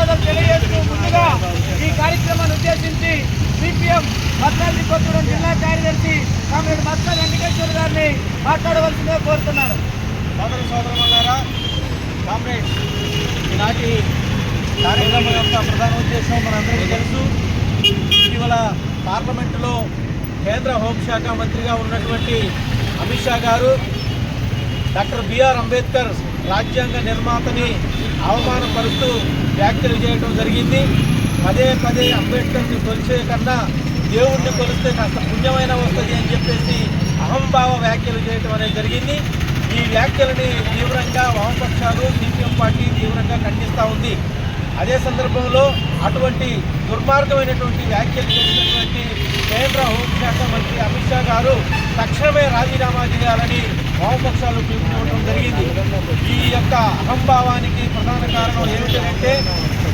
ధన్యవాదాలు తెలియజేస్తూ ముందుగా ఈ కార్యక్రమాన్ని ఉద్దేశించి సిపిఎం భద్రాద్రి కొత్తగూడెం జిల్లా కార్యదర్శి కామ్రేడ్ మత్స వెంకటేశ్వర గారిని మాట్లాడవలసిందిగా కోరుతున్నాను. సోదరులారా, కామ్రేడ్ ఈనాటి కార్యక్రమం యొక్క ప్రధాన ఉద్దేశం మనందరికీ తెలుసు. ఇటీవల పార్లమెంటులో కేంద్ర హోంశాఖ మంత్రిగా ఉన్నటువంటి అమిత్ షా గారు డాక్టర్ బిఆర్ అంబేద్కర్ రాజ్యాంగ నిర్మాతని అవమానపరుస్తూ వ్యాఖ్యలు చేయడం జరిగింది. పదే పదే అంబేద్కర్ని కొలిచే కన్నా దేవుణ్ణి కొలిస్తే కాస్త పుణ్యమైన వస్తుంది అని చెప్పేసి అహంభావ వ్యాఖ్యలు చేయడం అనేది జరిగింది. ఈ వ్యాఖ్యలని తీవ్రంగా వామపక్షాలు సిపిఎం పార్టీ తీవ్రంగా ఖండిస్తూ ఉంది. అదే సందర్భంలో అటువంటి దుర్మార్గమైనటువంటి వ్యాఖ్యలు చేసినటువంటి కేంద్ర హోంశాఖ మంత్రి అమిత్ షా గారు తక్షణమే రాజీనామా చేయాలని వామపక్షాలు పిలుపునివ్వడం జరిగింది. ఈ యొక్క అహంభావానికి ప్రధాన కారణం ఏమిటంటే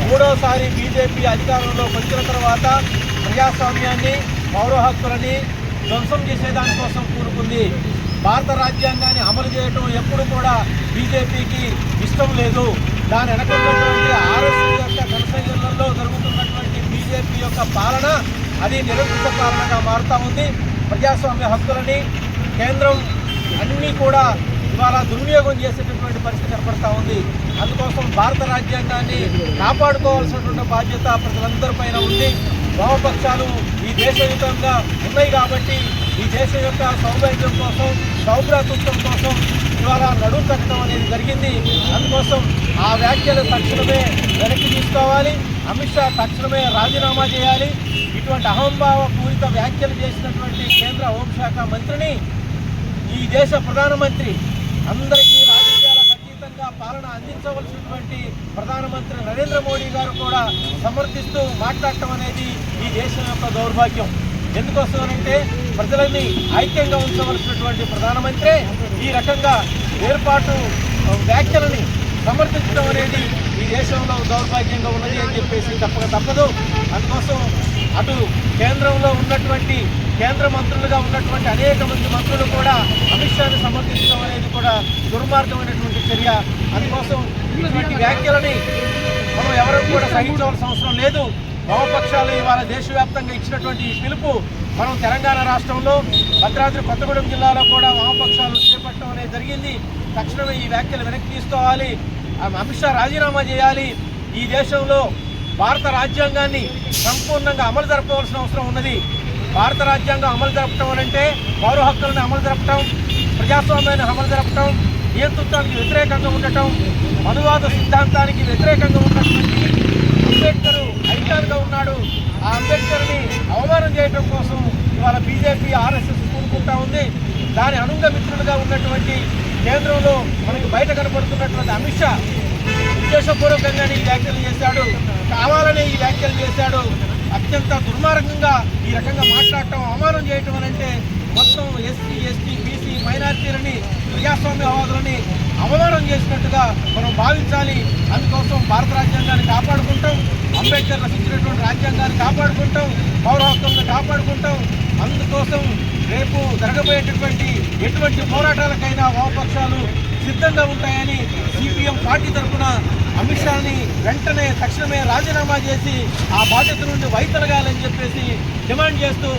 మూడోసారి బీజేపీ అధికారంలోకి వచ్చిన తర్వాత ప్రజాస్వామ్యాన్ని, పౌర హక్కులని ధ్వంసం చేసేదానికోసం కూరుకుంది. భారత రాజ్యాంగాన్ని అమలు చేయడం ఎప్పుడు కూడా బీజేపీకి ఇష్టం లేదు. దాని వెనకున్నటువంటి ఆర్ఎస్ఎస్ యొక్క కనసైన్యంలో జరుగుతున్నటువంటి బీజేపీ యొక్క పాలన అది నిరంకుశ పాలనగా మారుతూ ఉంది. ప్రజాస్వామ్య హక్కులని కేంద్రం అన్నీ కూడా ఇవాళ దుర్వినియోగం చేసేటటువంటి పరిస్థితి కనపడతా ఉంది. అందుకోసం భారత రాజ్యాంగాన్ని కాపాడుకోవాల్సినటువంటి బాధ్యత ప్రజలందరిపైన ఉంది. వామపక్షాలు ఈ దేశయుతంగా ఉన్నాయి కాబట్టి ఈ దేశం యొక్క సౌభాగ్యం కోసం, సౌభ్రాతృత్వం కోసం ఇవాళ నడుము కట్టడం అనేది జరిగింది. అందుకోసం ఆ వ్యాఖ్యలు తక్షణమే వెనక్కి తీసుకోవాలి. అమిత్ షా తక్షణమే రాజీనామా చేయాలి. ఇటువంటి అహంభావ పూరిత వ్యాఖ్యలు చేసినటువంటి కేంద్ర హోంశాఖ మంత్రిని ఈ దేశ ప్రధానమంత్రి, అందరికీ రాజకీయాలకు అతీతంగా పాలన అందించవలసినటువంటి ప్రధానమంత్రి నరేంద్ర మోడీ గారు కూడా సమర్థిస్తూ మాట్లాడటం అనేది ఈ దేశం యొక్క దౌర్భాగ్యం. ఎందుకోసమనంటే ప్రజలని ఐక్యంగా ఉంచవలసినటువంటి ప్రధానమంత్రి ఈ రకంగా ఏర్పాటు వ్యాఖ్యలని సమర్థించడం అనేది ఈ దేశంలో దౌర్భాగ్యంగా ఉన్నది అని చెప్పేసి తప్పదు. అందుకోసం అటు కేంద్రంలో ఉన్నటువంటి కేంద్ర మంత్రులుగా ఉన్నటువంటి అనేక మంది మంత్రులు కూడా అమిత్ షాని సమర్థించడం అనేది కూడా దుర్మార్గమైనటువంటి చర్య. అందుకోసం ఇటువంటి వ్యాఖ్యలని మనం ఎవరూ కూడా సహించవలసిన అవసరం లేదు. వామపక్షాలు ఇవాళ దేశవ్యాప్తంగా ఇచ్చినటువంటి ఈ పిలుపు మనం తెలంగాణ రాష్ట్రంలో భద్రాద్రి కొత్తగూడెం జిల్లాలో కూడా వామపక్షాలు చేపట్టడం అనేది జరిగింది. తక్షణమే ఈ వ్యాఖ్యలు వెనక్కి తీసుకోవాలి. అమిత్ షా రాజీనామా చేయాలి. ఈ దేశంలో భారత రాజ్యాంగాన్ని సంపూర్ణంగా అమలు జరపవలసిన అవసరం ఉన్నది. భారత రాజ్యాంగం అమలు జరపటం అంటే పౌర హక్కులను అమలు జరపటం, ప్రజాస్వామ్యాన్ని అమలు జరపటం, నియంతృత్వానికి వ్యతిరేకంగా ఉండటం, మనువాద సిద్ధాంతానికి వ్యతిరేకంగా ఉన్నటువంటి అంబేద్కర్ ఐకాన్గా ఉన్నాడు. ఆ అంబేద్కర్ని అవమానం చేయడం కోసం ఇవాళ బీజేపీ, ఆర్ఎస్ఎస్ కూడుకుంటా ఉంది. దాని అనుంగమిత్రులుగా ఉన్నటువంటి కేంద్రంలో మనకి బయట కనపడుతున్నటువంటి అమిత్ షా ఉద్దేశపూర్వకంగా ఈ వ్యాఖ్యలు చేశాడు, కావాలని ఈ వ్యాఖ్యలు చేశాడు. అత్యంత దుర్మార్గంగా ఈ రకంగా మాట్లాడటం, అవమానం చేయటం అంటే మొత్తం ఎస్సీ, ఎస్టీ, బీసీ మైనారిటీలని, ప్రజాస్వామ్యవాదులని అవమానం చేసినట్టుగా మనం భావించాలి. అందుకోసం భారత రాజ్యాంగాన్ని కాపాడుకుంటాం, అంబేద్కర్ రచించినటువంటి రాజ్యాంగాన్ని కాపాడుకుంటాం, పౌర హక్కులను కాపాడుకుంటాం. అందుకోసం రేపు జరగబోయేటటువంటి ఎటువంటి పోరాటాలకైనా వామపక్షాలు సిద్ధంగా ఉంటాయని సిపిఎం పార్టీ తరఫున అమిత్ షాని వెంటనే తక్షణమే రాజీనామా చేసి ఆ బాధ్యత నుండి వైదొలగాలని చెప్పేసి డిమాండ్ చేస్తూ